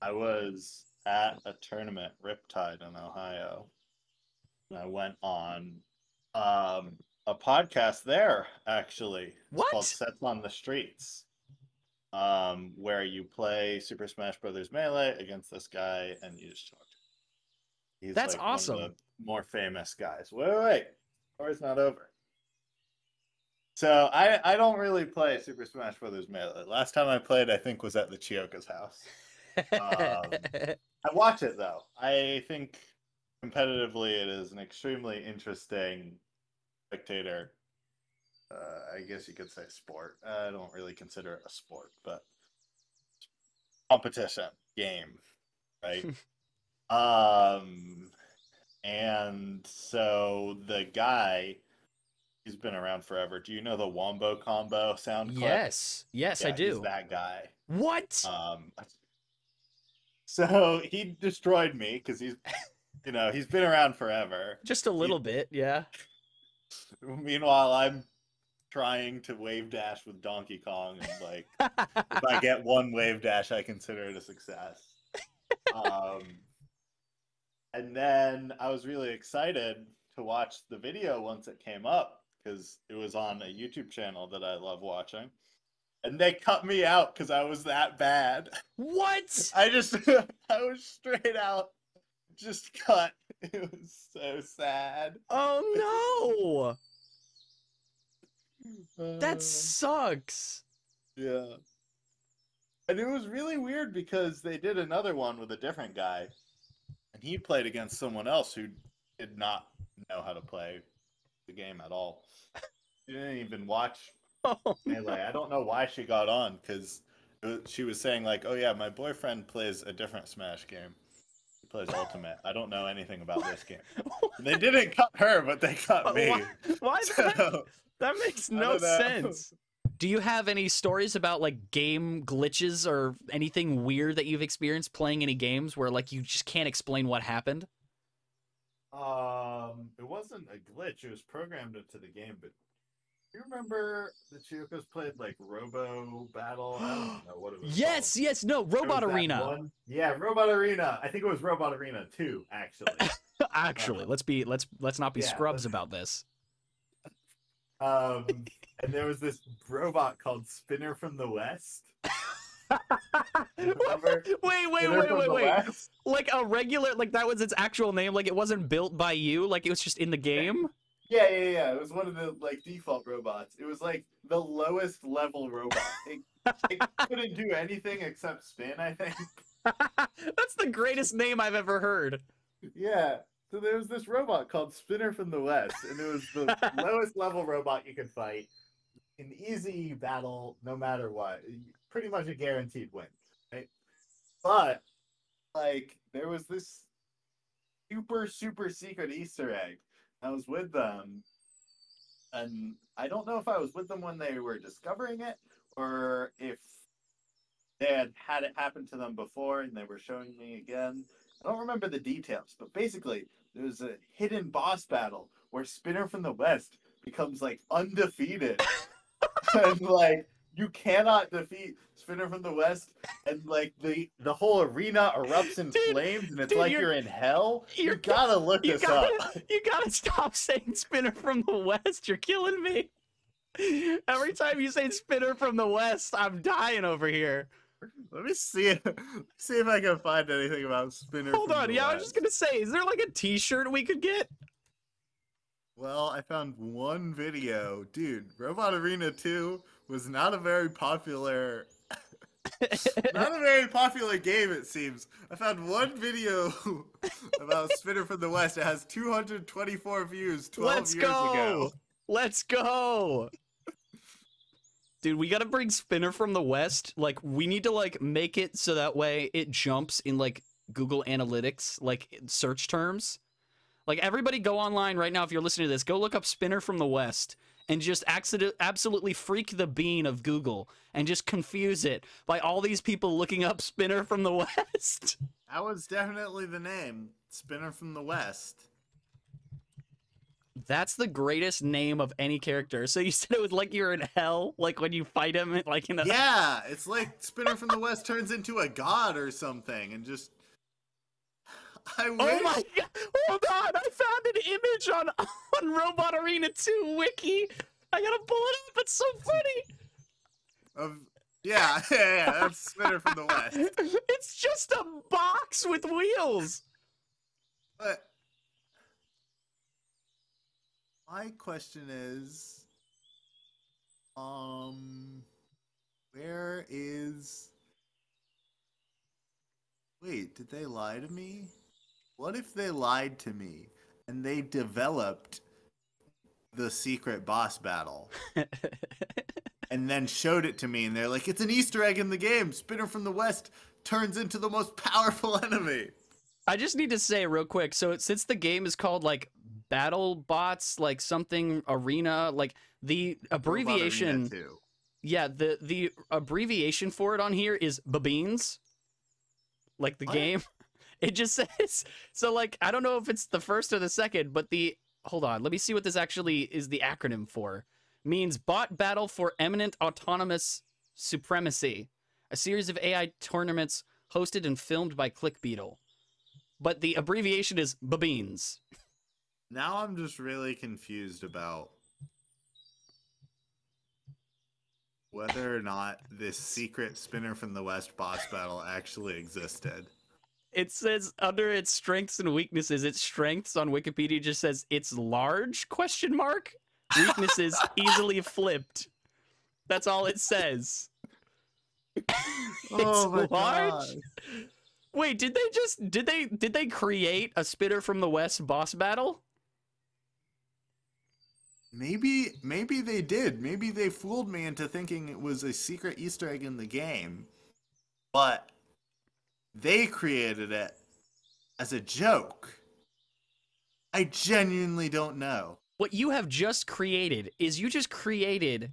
I was at a tournament, Riptide in Ohio, and I went on a podcast there, actually. It's called What? Sets on the Streets, where you play Super Smash Brothers Melee against this guy, and you just talk to him. He's That's like one of the awesome. more famous guys. Wait. Story's not over. So I don't really play Super Smash Brothers Melee. Last time I played, I think, was at the Chioka's house. I watch it though. I think competitively, it is an extremely interesting spectator. I guess you could say sport. I don't really consider it a sport, but competition game, right? Um, and so the guy, he's been around forever. Do you know the Wombo combo sound clip? Yes. Yes, I Yeah, he's do. that guy. What? Um, so he destroyed me because he's been around forever. Just a He, little bit, yeah. meanwhile, I'm trying to wave dash with Donkey Kong, and like, if I get one wave dash, I consider it a success. Um, and then I was really excited to watch the video once it came up because it was on a YouTube channel that I love watching. And they cut me out because I was that bad. What? I just, I was straight out just cut. It was so sad. Oh no. That Uh, sucks. yeah. And it was really weird because they did another one with a different guy, and he played against someone else who did not know how to play the game at all. She didn't even watch Oh no. Melee. I don't know why she got on because she was saying like, "Oh yeah, my boyfriend plays a different Smash game. He plays Ultimate. I don't know anything about this game." And they didn't cut her, but they cut Why, me. why that? So That makes I no don't know. sense. Do you have any stories about like game glitches or anything weird that you've experienced playing any games where like you just can't explain what happened? It wasn't a glitch. It was programmed into the game. But do you remember the Chiyokos played like Robo Battle? I don't know what it was called. Yes, yes, no, There was Robot that Arena. one. Yeah, Robot Arena. I think it was Robot Arena 2, actually. Actually, Uh, let's not be yeah. scrubs about this. Um, and there was this robot called Spinner from the West. Do you remember Spinner from the Wait. West? Like a regular, like that was its actual name. Like it wasn't built by you. Like it was just in the Yeah. game. Yeah. It was one of the like default robots. It was like the lowest level robot. It couldn't do anything except spin, I think. That's the greatest name I've ever heard. Yeah. So there was this robot called Spinner from the West, and it was the lowest level robot you could fight. An easy battle, no matter what. Pretty much a guaranteed win, right? But like there was this super secret Easter egg. I was with them, and I don't know if I was with them when they were discovering it or if they had it happen to them before and they were showing me again. I don't remember the details, but basically there was a hidden boss battle where Spinner from the West becomes like undefeated and like you cannot defeat Spinner from the West, and like the whole arena erupts in dude, flames, and it's dude, like you're in hell. You you're gotta look you this up. gotta stop saying Spinner from the West. You're killing me. Every time you say Spinner from the West, I'm dying over here. Let me see if I can find anything about Spinner Hold from on, the yeah, I was just West. gonna say, is there like a T-shirt we could get? Well, I found one video. Dude, Robot Arena 2 was not a very popular game, it seems. I found one video about Spinner from the West. It has 224 views 12 Let's years ago. go. Let's go. Dude, we gotta bring Spinner from the West. Like, we need to like make it so that way it jumps in like Google Analytics, like search terms. Like everybody go online right now if you're listening to this, go look up Spinner from the West and just absolutely freak the bean of Google and just confuse it by all these people looking up Spinner from the West. That was definitely the name. Spinner from the West. That's the greatest name of any character. So you said it was like you're in hell, like when you fight him, like in a... Yeah, it's like Spinner from the West turns into a god or something, and just I wish. Oh my god! Hold on, I found an image on Robot Arena 2 wiki. I gotta pull it up. It's so funny. Yeah, that's Spinner from the West. It's just a box with wheels. But my question is, where is? Wait, did they lie to me? What if they lied to me and they developed the secret boss battle and then showed it to me and they're like, it's an Easter egg in the game. Spinner from the West turns into the most powerful enemy. I just need to say real quick. So since the game is called like Battle Bots, like something Arena, like the abbreviation. Yeah, the abbreviation for it on here is Babines. Like the game. It just says, so like, I don't know if it's the first or the second, but hold on, let me see what this actually is the acronym for. Means Bot Battle for Eminent Autonomous Supremacy, a series of AI tournaments hosted and filmed by ClickBeetle. But the abbreviation is Babines. Now I'm just really confused about whether or not this secret Spinner from the West boss battle actually existed. It says under its strengths and weaknesses, its strengths on Wikipedia just says it's large, ? Weaknesses easily flipped. That's all it says. Oh my large. God. Wait, did they create a Spinner from the West boss battle? Maybe they did. Maybe they fooled me into thinking it was a secret Easter egg in the game. But they created it as a joke. I genuinely don't know. What you have just created is you just created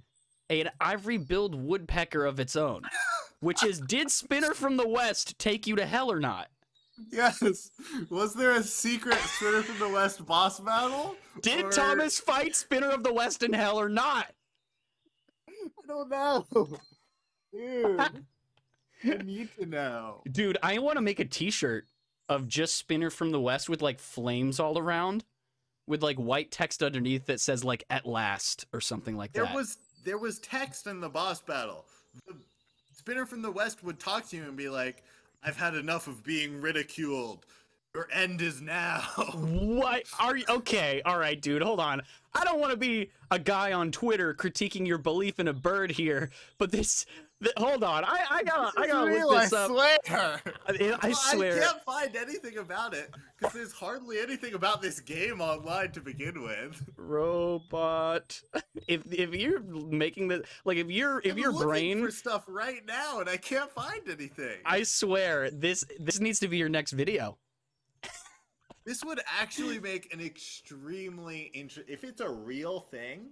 an ivory billed woodpecker of its own, which is, did Spinner from the West take you to hell or not? Yes. Was there a secret Spinner from the West boss battle? Did Thomas fight Spinner of the West in hell or not? I don't know. Dude. I need to know. Dude, I want to make a t-shirt of just Spinner from the West with like flames all around, with like white text underneath that says like "at last" or something like that. There was text in the boss battle. The Spinner from the West would talk to you and be like, "I've had enough of being ridiculed. Your end is now." What are you? Okay, all right, dude, hold on. I don't want to be a guy on Twitter critiquing your belief in a bird here, but hold on. I gotta look this up. I swear. I can't find anything about it because there's hardly anything about this game online to begin with. Robot. If you're making the if your brain for stuff right now and I can't find anything. I swear this needs to be your next video. This would actually make an extremely if it's a real thing.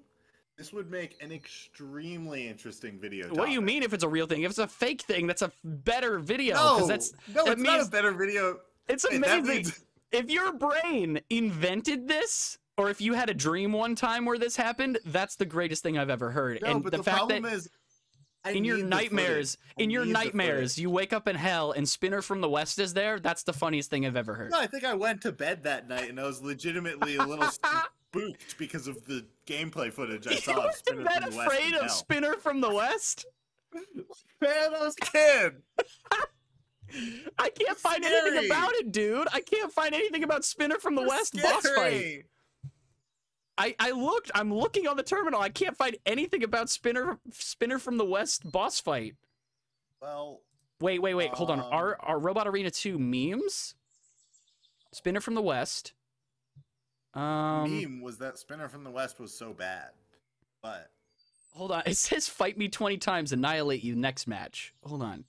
This would make an extremely interesting video topic. What do you mean if it's a real thing? If it's a fake thing, that's a better video. No, it's not a better video. It's amazing. If your brain invented this, or if you had a dream one time where this happened, that's the greatest thing I've ever heard. No, and but the fact problem that is, in your nightmares, you wake up in hell and Spinner from the West is there, that's the funniest thing I've ever heard. No, I think I went to bed that night and I was legitimately a little spooked because of the gameplay footage I saw of Spinner from the West. Afraid of Spinner from the West? Man, I was a kid. I can't find anything about it, dude. I can't find anything about Spinner from the West boss fight. I'm looking on the terminal. I can't find anything about Spinner from the West boss fight. Well, wait. Hold on. Are Robot Arena 2 memes? Spinner from the West. Meme was that Spinner from the West was so bad, but hold on. It says fight me 20 times, annihilate you next match. Hold on.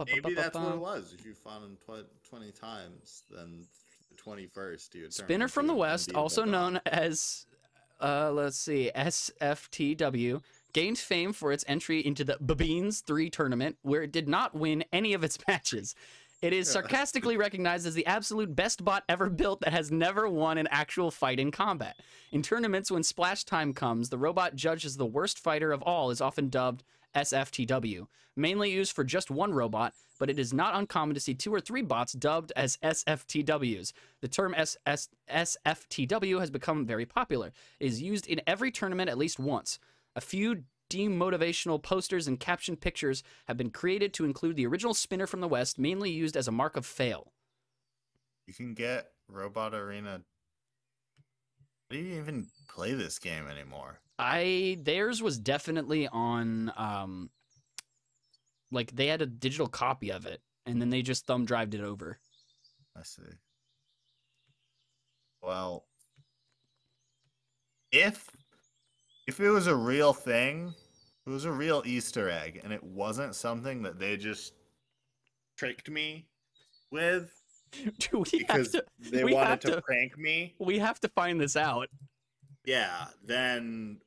Maybe that's what it was. If you fought him 20 times, then the 21st you would Spinner from the West, also known as let's see, SFTW, gained fame for its entry into the Babines 3 tournament, where it did not win any of its matches. It is sarcastically recognized as the absolute best bot ever built that has never won an actual fight in combat. In tournaments, when splash time comes, the robot judged as the worst fighter of all is often dubbed SFTW, mainly used for just one robot, but it is not uncommon to see 2 or 3 bots dubbed as SFTWs. The term SFTW has become very popular. It is used in every tournament at least once. A few demotivational posters and caption pictures have been created to include the original spinner from the West, mainly used as a mark of fail. You can get Robot Arena. How do you even play this game anymore? Theirs was definitely on, like, they had a digital copy of it, and then they just thumb drived it over. I see. Well, if it was a real thing, it was a real Easter egg, and it wasn't something that they just Tricked me with Dude, because they wanted to prank me. We have to find this out. Yeah, then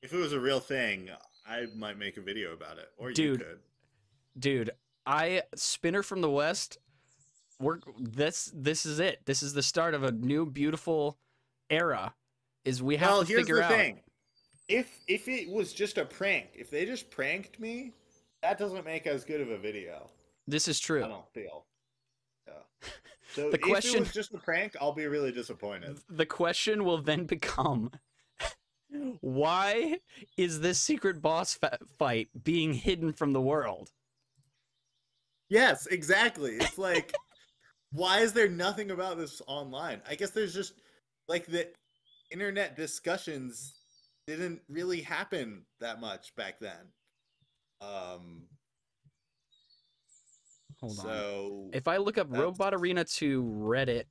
if it was a real thing, I might make a video about it, or you could. Dude, Spinner from the West. This is it. This is the start of a new beautiful era. We have to figure out. Here's the thing. If it was just a prank, if they just pranked me, that doesn't make as good of a video. This is true. I don't feel. Yeah. So if it was just a prank, I'll be really disappointed. The question will then become, why is this secret boss fight being hidden from the world? Yes, exactly. It's like, why is there nothing about this online? I guess there's just, like, the internet discussions didn't really happen that much back then. Hold on. If I look up Robot Arena 2 Reddit,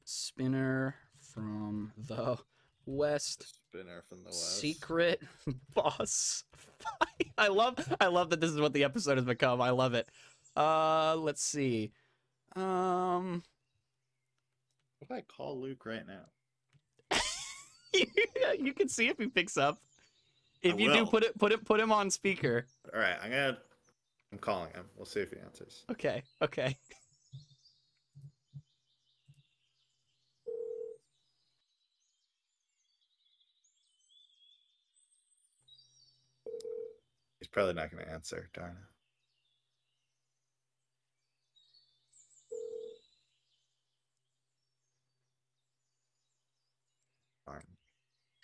Spinner from the West, Spinner from the West, secret boss fight. I love that this is what the episode has become. I love it. Let's see. What if I call Luke right now? You can see if he picks up. If you do, put him on speaker. All right, I'm calling him. We'll see if he answers. Okay. He's probably not going to answer. Darn it. Darn.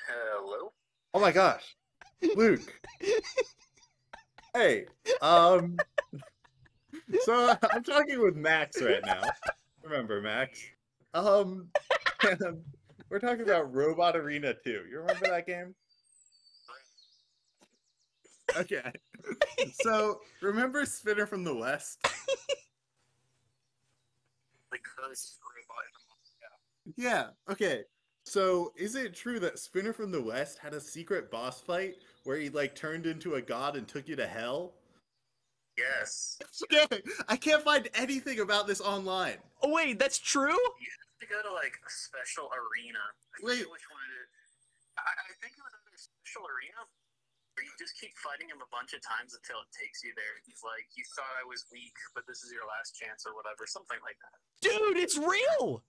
Hello? Oh my gosh. Luke. Hey. So I'm talking with Max right now. Remember Max? And we're talking about Robot Arena 2. You remember that game? Okay. So, remember Spinner from the West? The cursed robot in the Yeah, okay. So, is it true that Spinner from the West had a secret boss fight where he, like, turned into a god and took you to hell? Yes. Okay, I can't find anything about this online. Oh, wait, that's true? You have to go to, like, a special arena. I forget which one it is. I think it was under a special arena where you just keep fighting him a bunch of times until it takes you there. He's like, you thought I was weak, but this is your last chance or whatever. Something like that. Dude, it's real!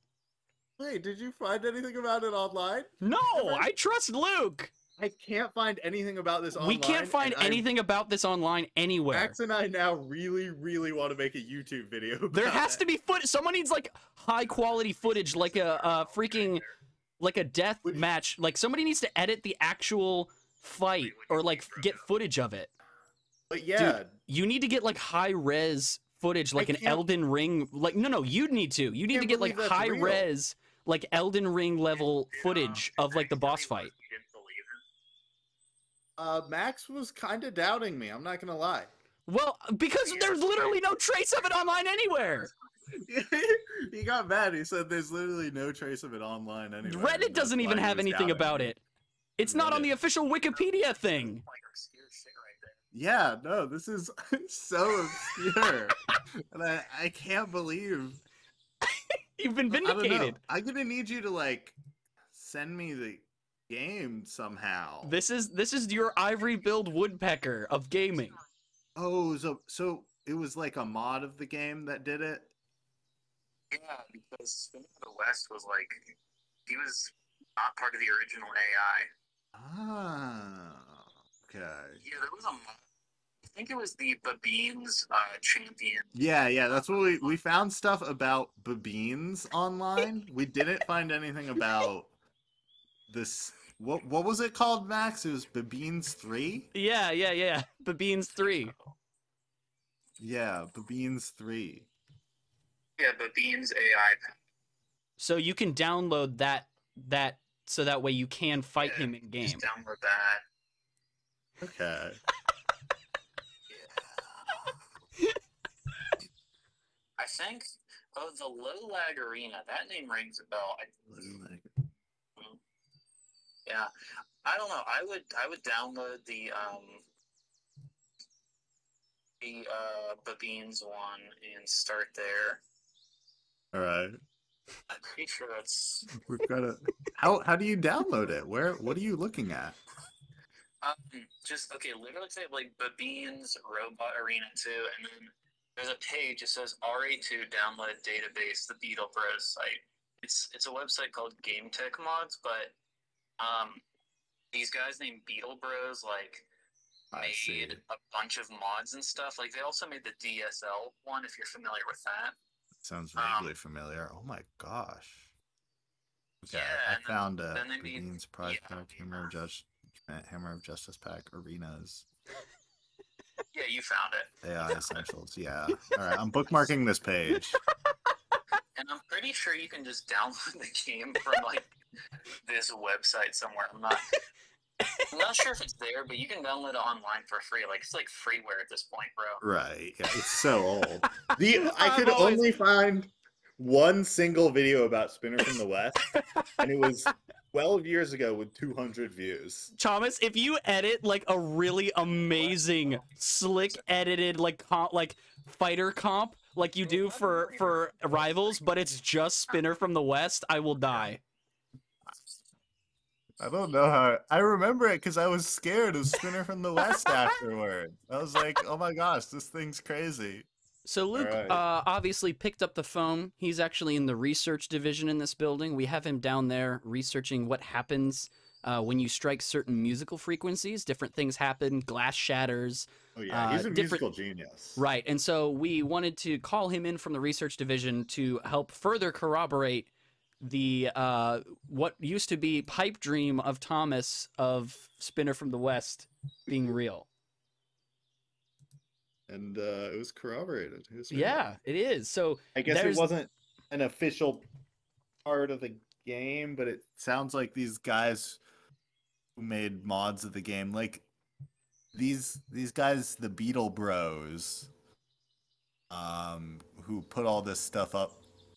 Wait, did you find anything about it online? No, I trust Luke! I can't find anything about this online. We can't find anything about this online anywhere. Max and I now really, really want to make a YouTube video about There has to be footage. Someone needs, like, high-quality footage, like a freaking, like a death match. Like, somebody needs to edit the actual fight or, like, get footage of it. But yeah. Dude, you need to get, like, high-res footage, like an Elden Ring. Like, no, you need to. You need to get, like, high-res, like, Elden Ring level footage of, like, the boss fight. Max was kind of doubting me. I'm not gonna lie. Well, because there's literally no trace of it online anywhere. He got mad. He said there's literally no trace of it online anywhere. Reddit doesn't even have anything about it. It's not on the official Wikipedia thing. Yeah, no, this is so obscure. And I can't believe... You've been vindicated. I'm gonna need you to, like, send me the game somehow. This is your ivory billed woodpecker of gaming. Oh, so it was like a mod of the game that did it? Yeah, because Spinner of the West was like, he was not part of the original AI. Ah, okay. Yeah, there was a mod. I think it was the Babines champion. Yeah, that's what we found stuff about Babines online. We didn't find anything about this. What was it called, Max? It was Babines 3? Yeah. Babines 3. Yeah, Babines 3. Yeah, Babines AI. So you can download that so that way you can fight him in game. Just download that. Okay. I think, the Low Lag Arena, that name rings a bell. Yeah, I don't know. I would download the Babines one and start there. All right. I'm pretty sure that's. We've got to. How do you download it? What are you looking at? Just okay. Literally say like Babines Robot Arena 2, and then there's a page. It says RA2 download database, the Beetle Bros site. It's a website called Game Tech Mods, but these guys named Beetle Bros like made a bunch of mods and stuff. Like they also made the DSL one, if you're familiar with that. Sounds vaguely familiar. Oh my gosh. Okay, Yeah, I found a then they made- Beans Prize yeah. Pack, Hammer of Justice Pack, Arenas, Yeah, you found it. AI Essentials. Yeah. All right, I'm bookmarking this page. And I'm pretty sure you can just download the game from like this website somewhere. I'm not sure if it's there, but you can download it online for free. Like it's like freeware at this point, bro. Right. Yeah, it's so old. I could only find one single video about Spinner from the West, and it was 12 years ago with 200 views. Thomas, if you edit like a really amazing, slick edited like fighter comp like you do for Rivals, but it's just Spinner from the West, I will die. I don't know how. I remember it because I was scared of Spinner from the West afterward. I was like, oh my gosh, this thing's crazy. So Luke Alright. obviously picked up the phone. He's actually in the research division in this building. We have him down there researching what happens when you strike certain musical frequencies. Different things happen. Glass shatters. Oh yeah, he's a different- musical genius. Right. And so we wanted to call him in from the research division to help further corroborate the what used to be pipe dream of Thomas of Spinner from the West being real. And it was corroborated. It was real. Yeah, it is. So I guess it there's- wasn't an official part of the game, but it Sounds like these guys who made mods of the game, like these guys, the Beetle Bros, who put all this stuff up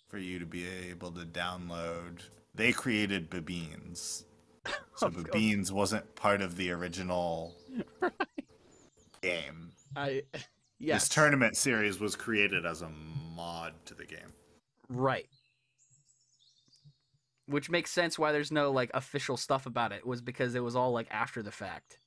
for you to be able to download. They created Babines. So Babines wasn't part of the original game. Yes. This tournament series was created as a mod to the game. Right. Which makes sense why there's no like official stuff about it, was because it was all like after the fact.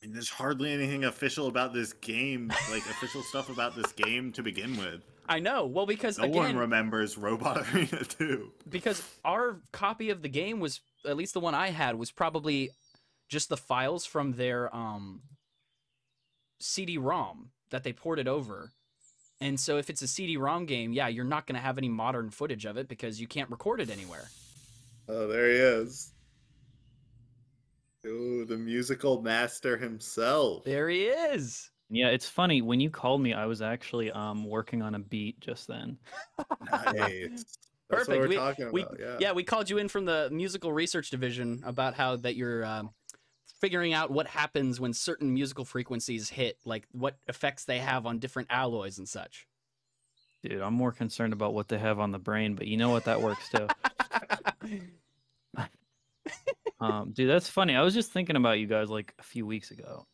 And there's hardly anything official about this game, like official stuff about this game to begin with. I know. Well, because No one again, remembers Robot Arena 2. because our copy of the game was, at least the one I had, was probably just the files from their CD-ROM that they ported over. And so if it's a CD-ROM game, yeah, you're not going to have any modern footage of it because you can't record it anywhere. Oh, there he is. Oh, the musical master himself. There he is. Yeah, it's funny. When you called me, I was actually working on a beat just then. Nice. That's Perfect. what we're talking we, about. Yeah. yeah, we called you in from the musical research division about how that you're figuring out what happens when certain musical frequencies hit, like what effects they have on different alloys and such. Dude, I'm more concerned about what they have on the brain, but you know what? That works too. Dude, that's funny. I was just thinking about you guys like a few weeks ago.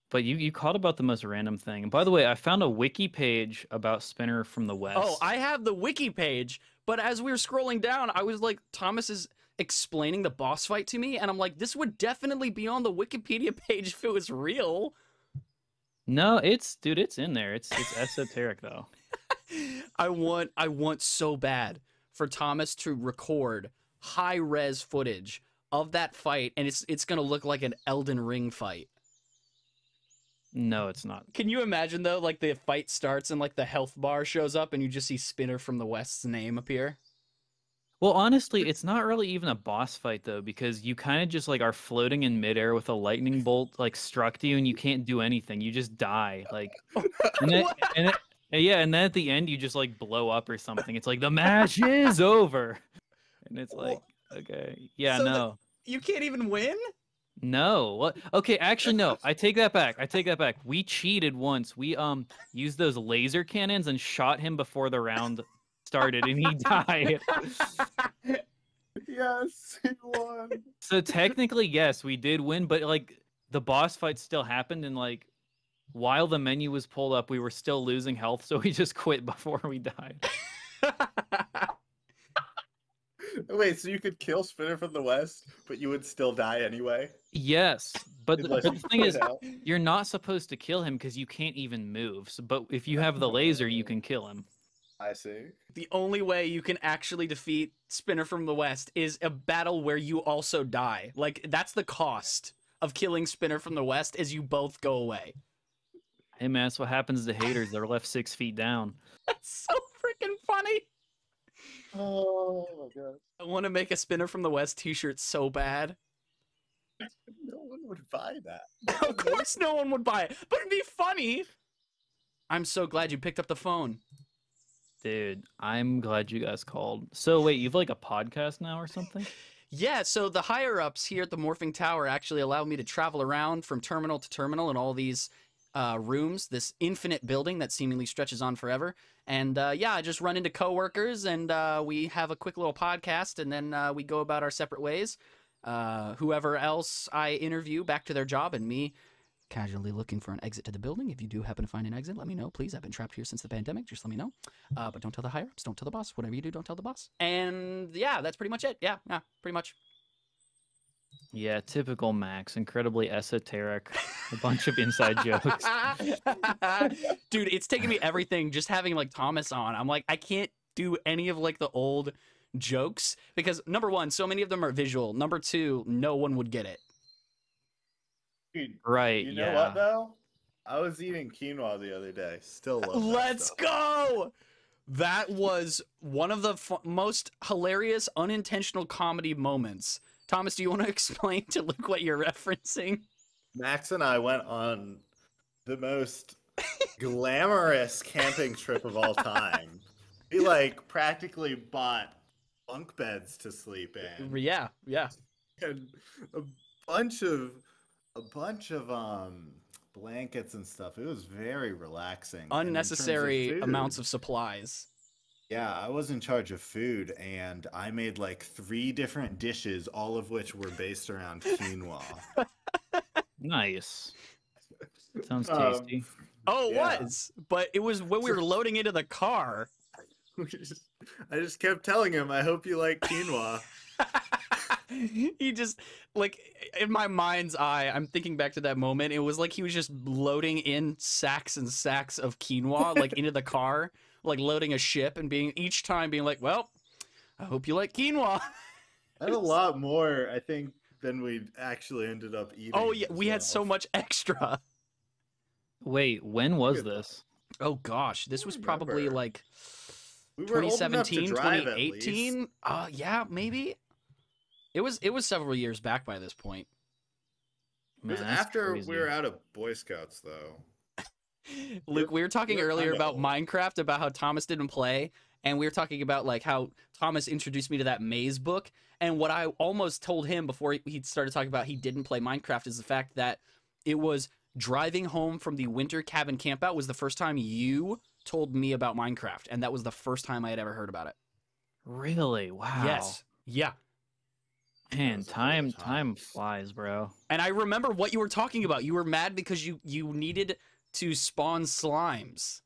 But you called about the most random thing. And by the way, I found a wiki page about Spinner from the West. Oh, I have the wiki page, but as we were scrolling down, I was like, Thomas is explaining the boss fight to me, and I'm like, this would definitely be on the Wikipedia page if it was real. No, it's in there. It's esoteric though. I want so bad for Thomas to record high res footage of that fight, and it's gonna look like an Elden Ring fight. No, it's not. Can you imagine though, like the fight starts and like the health bar shows up and you just see Spinner from the West's name appear? Well, honestly, it's not really even a boss fight though, because you kind of just like are floating in midair with a lightning bolt like struck you, and you can't do anything. You just die. Like, and then, yeah, and then at the end you just like blow up or something. It's like the match is over, and it's like, okay, yeah, So no. You can't even win? No. What? Okay, actually, no. I take that back. We cheated once. We used those laser cannons and shot him before the round started, and he died. Yes, he won. So technically, yes, we did win, but like the boss fight still happened, and like while the menu was pulled up, we were still losing health, so we just quit before we died. Wait, so you could kill Spinner from the West, but you would still die anyway? Yes, but Unless the you thing quit is, out. you're not supposed to kill him because you can't even move. So, but if you have the laser, you can kill him. I see. The only way you can actually defeat Spinner from the West is a battle where you also die. Like, that's the cost of killing Spinner from the West, is you both go away. Hey man, that's what happens to haters. They're left 6 feet down. That's so freaking funny. Oh my god. I want to make a Spinner from the West t-shirt so bad. No one would buy that. Of course no one would buy it, but it'd be funny. I'm so glad you picked up the phone. Dude, I'm glad you guys called. So wait, you've like a podcast now or something? Yeah, so the higher-ups here at the Morphing Tower actually allow me to travel around from terminal to terminal in all these rooms, this infinite building that seemingly stretches on forever. And yeah, I just run into coworkers, and we have a quick little podcast, and then we go about our separate ways. Whoever else I interview back to their job, and me casually looking for an exit to the building. If you do happen to find an exit, let me know, please. I've been trapped here since the pandemic. Just let me know. But don't tell the higher-ups. Don't tell the boss. Whatever you do, don't tell the boss. And yeah, that's pretty much it. Yeah, pretty much. Yeah, typical Max. Incredibly esoteric. A bunch of inside jokes. Dude, it's taken me everything just having like Thomas on. I'm like, I can't do any of like the old jokes because number one, so many of them are visual. Number two, no one would get it. Dude, Right, you know yeah. what though? I was eating quinoa the other day. Still love that Let's stuff. go! That was one of the most hilarious unintentional comedy moments. Thomas, do you want to explain to Luke what you're referencing? Max and I went on the most glamorous camping trip of all time. We like practically bought bunk beds to sleep in. Yeah. And a bunch of blankets and stuff. It was very relaxing. And in terms of Unnecessary food, amounts of supplies. Yeah, I was in charge of food, and I made like 3 different dishes, all of which were based around quinoa. Nice. Sounds tasty. Oh, it Yeah. was. But it was when we were loading into the car. I just kept telling him, I hope you like quinoa. He just, like, in my mind's eye, I'm thinking back to that moment. It was like he was just loading in sacks and sacks of quinoa, like, into the car, like loading a ship and each time being like, well, I hope you like quinoa. I had a lot more, I think, than we actually ended up eating. Oh, yeah, we had so much extra. Wait, when was Look at this? Oh, gosh. This was remember. probably, like, We were old enough to 2017, drive, at least. 2018. Yeah, maybe. It was several years back by this point. It was Man, that's after crazy. we were out of Boy Scouts, though. Luke, we were talking you're earlier kinda about old. Minecraft, about how Thomas didn't play, and we were talking about like how Thomas introduced me to that maze book. And what I almost told him before he started talking about he didn't play Minecraft is the fact that it was driving home from the winter cabin campout was the first time you told me about Minecraft, and that was the first time I had ever heard about it. Really? Wow. Yes. Yeah. Man, That was a long time flies, bro. And I remember what you were talking about. You were mad because you needed to spawn slimes,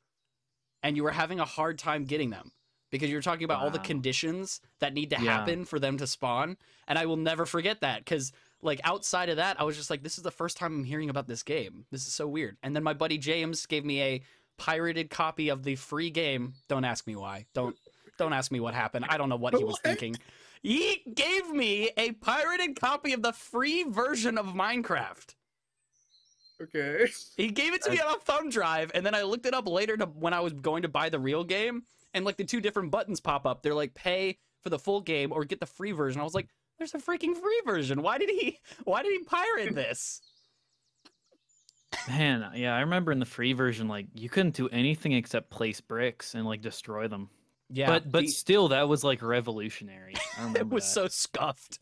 and you were having a hard time getting them because you were talking about all the Wow. conditions that need to Yeah. happen for them to spawn. And I will never forget that because like outside of that, I was just like, this is the first time I'm hearing about this game. This is so weird. And then my buddy James gave me a pirated copy of the free game. Don't ask me why. Don't ask me what happened. I don't know what he was thinking. He gave me a pirated copy of the free version of Minecraft. Okay. He gave it to me on a thumb drive, and then I looked it up later when I was going to buy the real game, and like the two different buttons pop up. They're like pay for the full game or get the free version. I was like, there's a freaking free version. Why did he pirate this? Man, yeah, I remember in the free version, like you couldn't do anything except place bricks and like destroy them. Yeah, but still, that was like revolutionary. I remember it was that. so scuffed.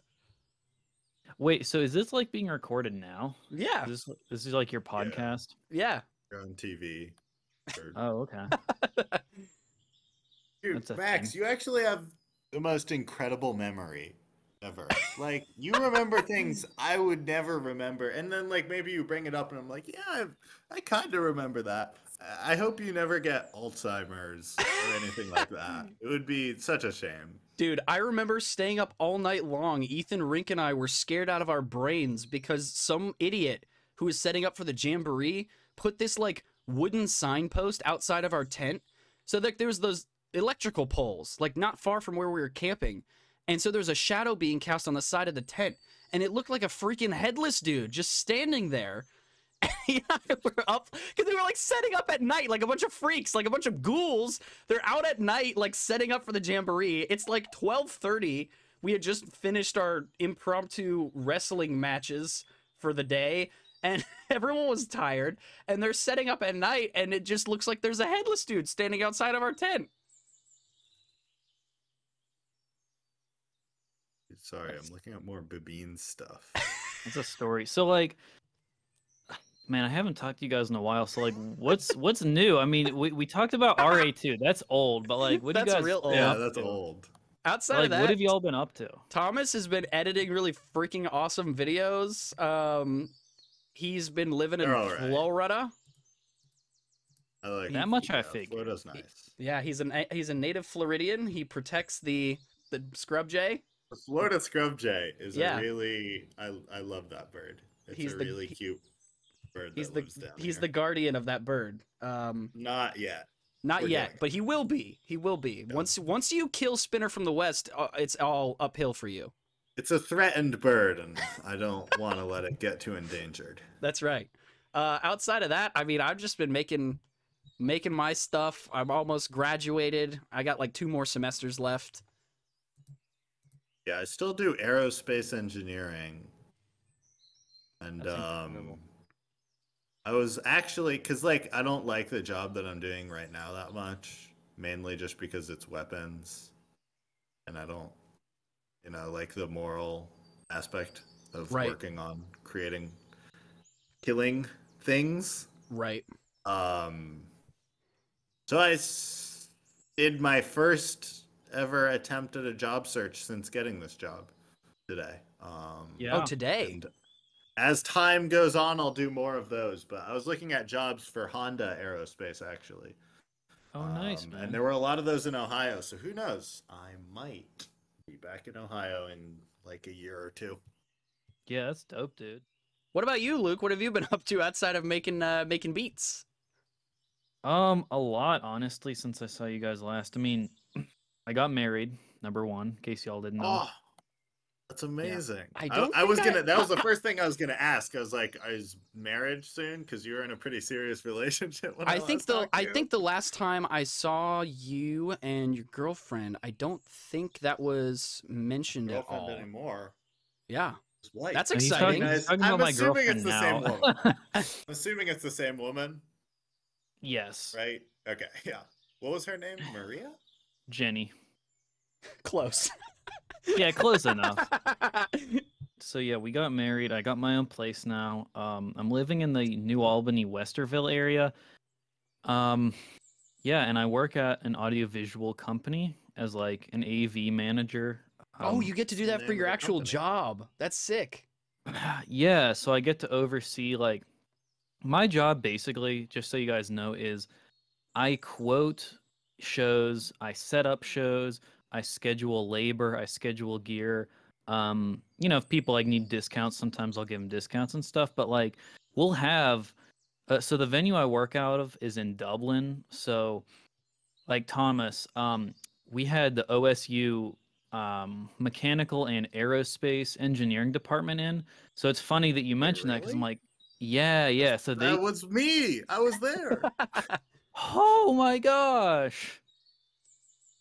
Wait, so is this like being recorded now? Yeah. This is like your podcast? Yeah. You're on TV. Oh, okay. Dude, That's a Max, thing. you actually have the most incredible memory ever. Like, you remember things I would never remember, and then like maybe you bring it up, and I'm like, yeah, I kind of remember that. I hope you never get Alzheimer's or anything like that. It would be such a shame. Dude, I remember staying up all night long. Ethan, Rink, and I were scared out of our brains because some idiot who was setting up for the Jamboree put this like wooden signpost outside of our tent. So like there was those electrical poles, like not far from where we were camping. And so there's a shadow being cast on the side of the tent. And it looked like a freaking headless dude just standing there. Yeah, we're up because they were like setting up at night like a bunch of freaks, like a bunch of ghouls. They're out at night like setting up for the Jamboree. It's like 12:30. We had just finished our impromptu wrestling matches for the day, and everyone was tired, and they're setting up at night, and it just looks like there's a headless dude standing outside of our tent. Sorry, I'm looking at more Babine stuff. It's a story. So like, man, I haven't talked to you guys in a while. So like, what's new? I mean, we talked about RA2. That's old, but like, what do you That's guys? real old. Yeah, up that's to? old. Outside Like, of that, what have y'all been up to? Thomas has been editing really freaking awesome videos. He's been living in They're all right. Florida. I like That much I yeah, figured. Florida's nice. Yeah, he's a native Floridian. He protects the scrub jay. The Florida scrub jay is Yeah. a really I love that bird. It's He's a the- really cute bird He's that the lives down he's here. the guardian of that bird. Not yet. Not We're yet, getting but he will be. He will be. Yeah. Once you kill Spinner from the West, it's all uphill for you. It's a threatened bird, and I don't want to let it get too endangered. That's right. Outside of that, I mean, I've just been making my stuff. I'm almost graduated. I got like 2 more semesters left. Yeah, I still do aerospace engineering, and That's incredible. I was actually because like I don't like the job that I'm doing right now that much, mainly just because it's weapons, and I don't, like the moral aspect of Right. working on killing things. Right. So I did my first ever attempt at a job search since getting this job today. Yeah. Oh, today. And as time goes on, I'll do more of those. But I was looking at jobs for Honda Aerospace, actually. Oh, nice, man. And there were a lot of those in Ohio. So who knows? I might be back in Ohio in like a year or 2. Yeah, that's dope, dude. What about you, Luke? What have you been up to outside of making beats? A lot, honestly, since I saw you guys last. I mean, I got married, number 1, in case y'all didn't know. Oh, that's amazing. I don't I was think gonna. That was the first thing I was gonna ask. I was like, "Is marriage soon?" Because you were in a pretty serious relationship. When I think last talked to you. the last time I saw you and your girlfriend, I don't think that was mentioned at girlfriend all. anymore. Yeah, His wife. that's He's exciting. talking, he's talking I'm about my assuming girlfriend it's the same now. woman. I'm assuming it's the same woman, Yes, right? Okay, yeah. What was her name? Maria? Jenny. Close. Yeah, close enough. So yeah, we got married. I got my own place now. I'm living in the New Albany, Westerville area. Yeah, and I work at an audiovisual company as like an AV manager. Oh, you get to do the that for name your of the actual company? job. That's sick. Yeah, so I get to oversee like my job basically, just so you guys know, is I quote shows, I set up shows, I schedule labor, I schedule gear. If people like need discounts, sometimes I'll give them discounts and stuff. But like, we'll have. So the venue I work out of is in Dublin. So, like Thomas, we had the OSU mechanical and aerospace engineering department in. So it's funny that you mentioned that because I'm really? like, yeah. So they. That was me. I was there. Oh my gosh.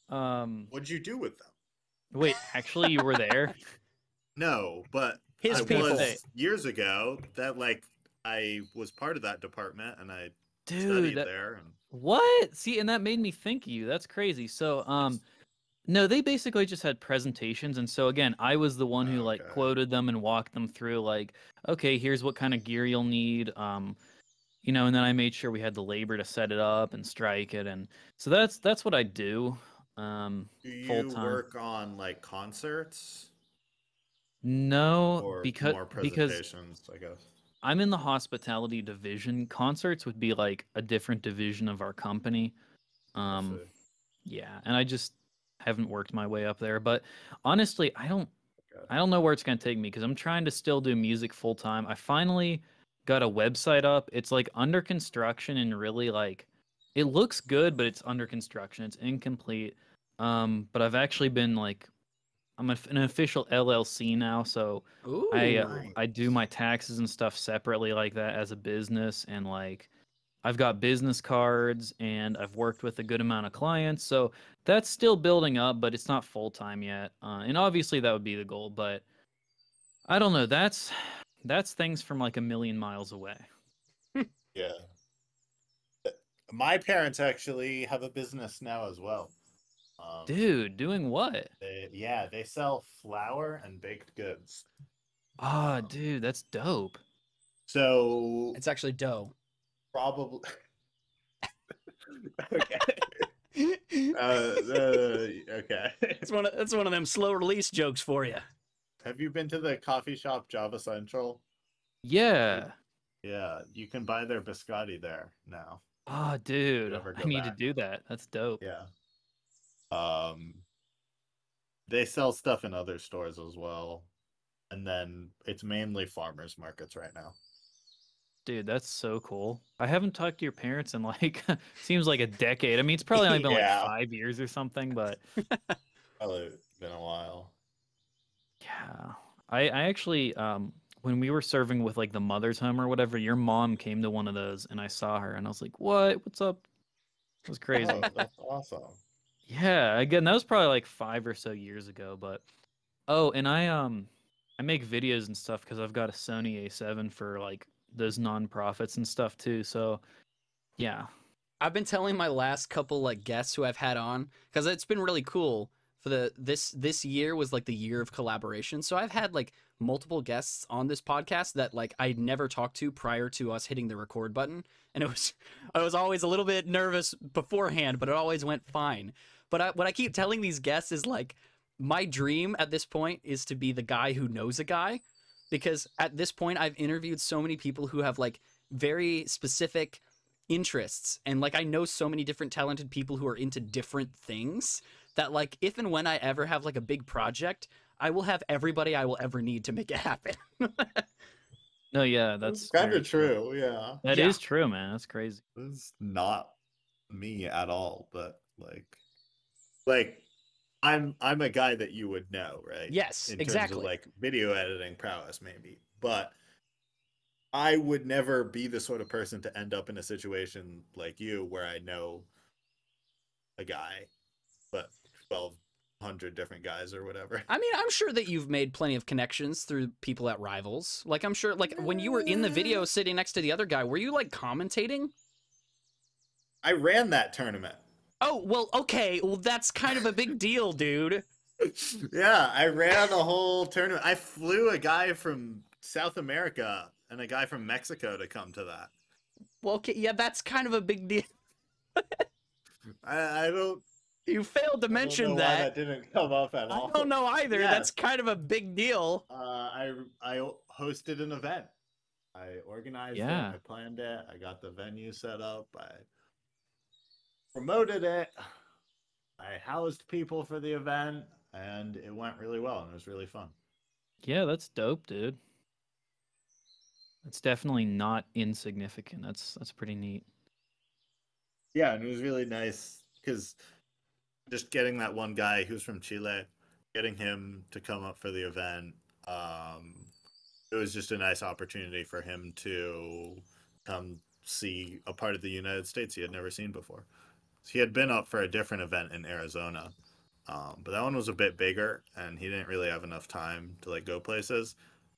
What'd you do with them? Wait, actually, you were there? No, but His I people. was years ago. That like I was part of that department and I Dude, studied there. And what? See, and that made me think of you. That's crazy. So, no, they basically just had presentations, and so again, I was the one who like okay. quoted them and walked them through, like, okay, here's what kind of gear you'll need, and then I made sure we had the labor to set it up and strike it, and so that's what I do, Do full you time. work on like concerts No, or because more because presentations? I guess. I'm in the hospitality division. Concerts would be like a different division of our company. I Um, see. yeah, and I just haven't worked my way up there. But honestly, I don't Okay. I don't know where it's gonna take me because I'm trying to still do music full time. I finally got a website up. It's like under construction and really like it looks good, but it's under construction. It's incomplete. But I've actually been like an official LLC now, so I Ooh. I do my taxes and stuff separately like that as a business, and like I've got business cards and I've worked with a good amount of clients, so that's still building up, but it's not full time yet. And obviously that would be the goal, but I don't know. That's things from like a million miles away. Yeah. My parents actually have a business now as well. Dude, doing what? They sell flour and baked goods. Ah, Um, dude, that's dope. so It's actually dough. probably okay. Okay. That's one of them slow release jokes for you. Have you been to the coffee shop Java Central? Yeah. Yeah, you can buy their biscotti there now. Ah, If you dude, ever I go need to back. do that. That's dope. Yeah. Um, they sell stuff in other stores as well, and then it's mainly farmers markets right now. Dude, that's so cool. I haven't talked to your parents in like seems like a decade. I mean, it's probably only been like Yeah, 5 years or something, but probably been a while. yeah. I actually when we were serving with like the mother's home or whatever, your mom came to one of those and I saw her and I was like, "What? What's up?" It was crazy. Oh, that's awesome. Yeah, again, that was probably like 5 or so years ago, but oh, and I make videos and stuff because I've got a Sony A7 for like those nonprofits and stuff too. So yeah. I've been telling my last couple like guests who I've had on because it's been really cool for this year was like the year of collaboration. So I've had like multiple guests on this podcast that like I'd never talked to prior to us hitting the record button, and it was I was always a little bit nervous beforehand, but it always went fine. But what I keep telling these guests is like my dream at this point is to be the guy who knows a guy, because at this point I've interviewed so many people who have like very specific interests, and like I know so many different talented people who are into different things that like if and when I ever have like a big project, I will have everybody I will ever need to make it happen. No, yeah, that's Kind very of true. Yeah, That Yeah. is true, man. That's crazy. it's not me at all, but like I'm a guy that you would know, right? Yes, In terms of exactly. like video editing prowess, maybe, but I would never be the sort of person to end up in a situation like you where I know a guy, but 1,200 different guys or whatever. I mean, I'm sure that you've made plenty of connections through people at Rivals. Like I'm sure like when you were in the video sitting next to the other guy, were you like commentating? I ran that tournament. Oh, well, okay. Well, that's kind of a big deal, dude. Yeah, I ran the whole tournament. I flew a guy from South America and a guy from Mexico to come to that. Well, okay, yeah, that's kind of a big deal. I don't. You failed to I don't mention know why that. that didn't come up at all. I don't know either. Yes. That's kind of a big deal. I hosted an event. I organized Yeah. it. I planned it. I got the venue set up. I promoted it. I housed people for the event, and it went really well, and it was really fun. Yeah, that's dope, dude. It's definitely not insignificant. That's pretty neat. Yeah, and it was really nice because just getting that one guy who's from Chile, getting him to come up for the event, um, it was just a nice opportunity for him to come see a part of the United States he had never seen before. So he had been up for a different event in Arizona, but that one was a bit bigger, and he didn't really have enough time to like go places.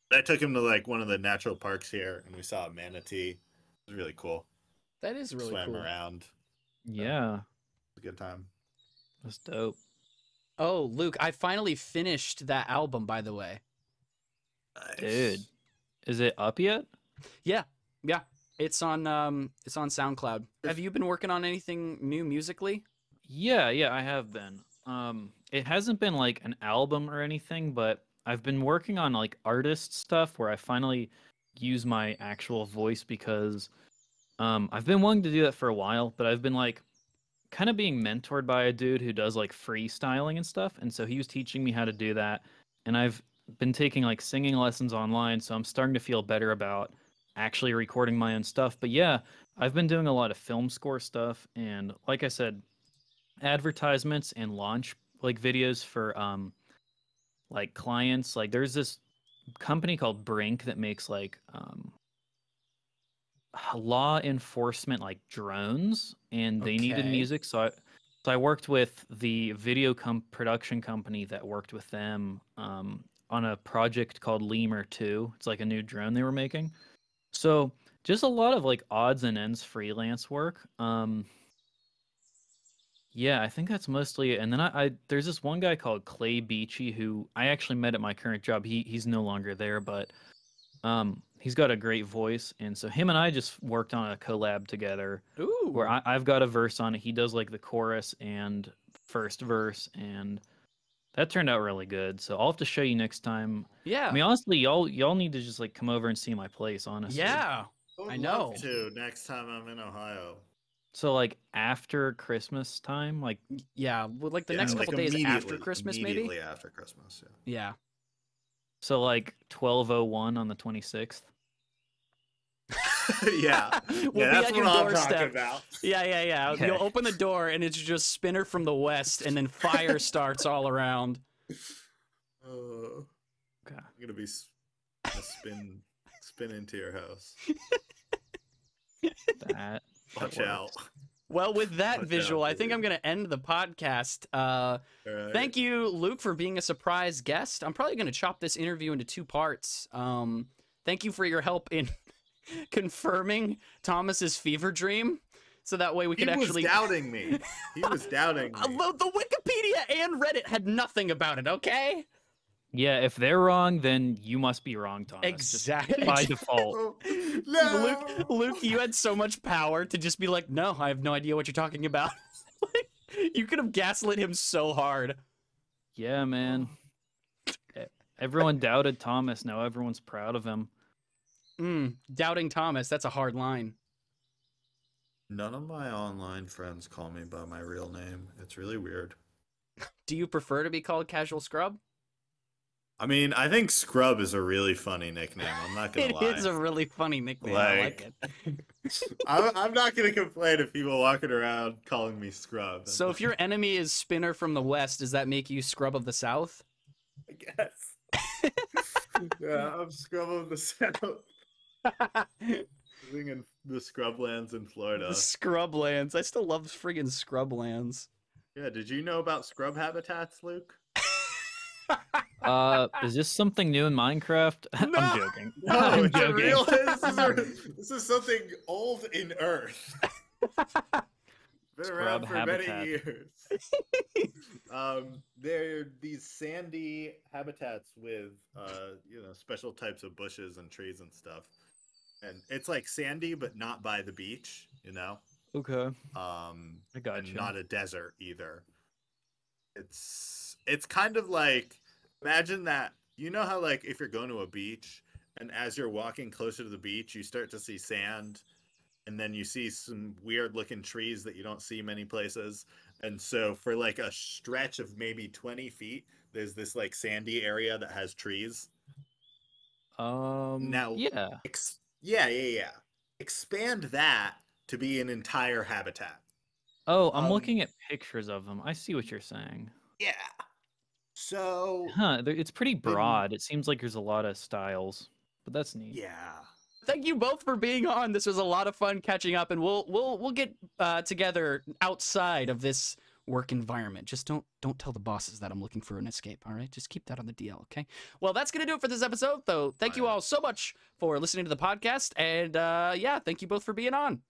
But I took him to like one of the natural parks here, and we saw a manatee. It was really cool. That is really Swam cool. around. Yeah, It was a good time. that's dope. Oh, Luke, I finally finished that album, by the way. Nice. Dude, is it up yet? Yeah, yeah. It's on SoundCloud. Have you been working on anything new musically? Yeah, I have been. It hasn't been like an album or anything, but I've been working on like artist stuff where I finally use my actual voice because I've been wanting to do that for a while, but I've been like kind of being mentored by a dude who does like freestyling and stuff, and so he was teaching me how to do that, and I've been taking like singing lessons online, so I'm starting to feel better about actually recording my own stuff. But yeah, I've been doing a lot of film score stuff and like I said, advertisements and launch like videos for like clients. Like there's this company called Brink that makes like law enforcement like drones, and they needed Okay. music, so I worked with the video production company that worked with them on a project called Lemur 2. It's like a new drone they were making. So just a lot of like odds and ends freelance work. Yeah, I think that's mostly it. And then I there's this one guy called Clay Beachy who I actually met at my current job. He's no longer there, but he's got a great voice, and so him and I just worked on a collab together where Ooh. I've got a verse on it. He does like the chorus and first verse, and that turned out really good. So I'll have to show you next time. Yeah. I mean, honestly, y'all need to just like come over and see my place, honestly. Yeah. I would I know. love to next time I'm in Ohio. So like after Christmas time, like Yeah, well, like the next like couple days after Christmas, immediately maybe. after Christmas. Yeah. Yeah. so like 12:01 on the 26th. Yeah. We'll Yeah, be that's at your what I'm doorstep. talking about. Yeah. Okay. You'll open the door and it's just Spinner from the West, and then fire starts all around. I'm Okay. gonna be a spin into your house. That Watch works. out. Well, with that Watch visual, out, I think dude. I'm going to end the podcast. All right. Thank you, Luke, for being a surprise guest. I'm probably going to chop this interview into 2 parts. Thank you for your help in confirming Thomas's fever dream, so that way we could actually. He was doubting me. He was doubting me. The Wikipedia and Reddit had nothing about it. Okay. Yeah, if they're wrong, then you must be wrong, Thomas. just Exactly. by default. Oh, no. Luke, you had so much power to just be like, no, I have no idea what you're talking about. Like, you could have gaslit him so hard. Yeah, man. Everyone doubted Thomas. Now everyone's proud of him. Doubting Thomas, that's a hard line. None of my online friends call me by my real name. It's really weird. Do you prefer to be called Casual Scrub? I mean, I think Scrub is a really funny nickname. I'm not gonna lie. It is a really funny nickname. I like Like, it. I'm not gonna complain if people walking around calling me Scrub. So if your enemy is Spinner from the West, does that make you Scrub of the South? I guess. Yeah, I'm Scrub of the South. Living in the Scrublands in Florida. The Scrublands. I still love friggin' Scrublands. Yeah, did you know about scrub habitats, Luke? Is this something new in Minecraft? No! I'm joking. No, I'm it's a joking. real. This is something old in Earth. Been around Scrub for habitat. many years. They're these sandy habitats with special types of bushes and trees and stuff. And it's like sandy, but not by the beach, Okay. I got and you. not a desert either. It's kind of like, imagine that, how like if you're going to a beach and as you're walking closer to the beach, you start to see sand, and then you see some weird looking trees that you don't see many places. And so for like a stretch of maybe 20 feet, there's this like sandy area that has trees. Now, Yeah. yeah. Expand that to be an entire habitat. Oh, I'm looking at pictures of them. I see what you're saying. Yeah. So. Huh? It's pretty broad. It seems like there's a lot of styles, but that's neat. Yeah. Thank you both for being on. This was a lot of fun catching up, and we'll get together outside of this work environment. Just don't tell the bosses that I'm looking for an escape. All right, just keep that on the DL. Okay. Well, that's gonna do it for this episode, though. Thank you all so much for listening to the podcast, and yeah, thank you both for being on.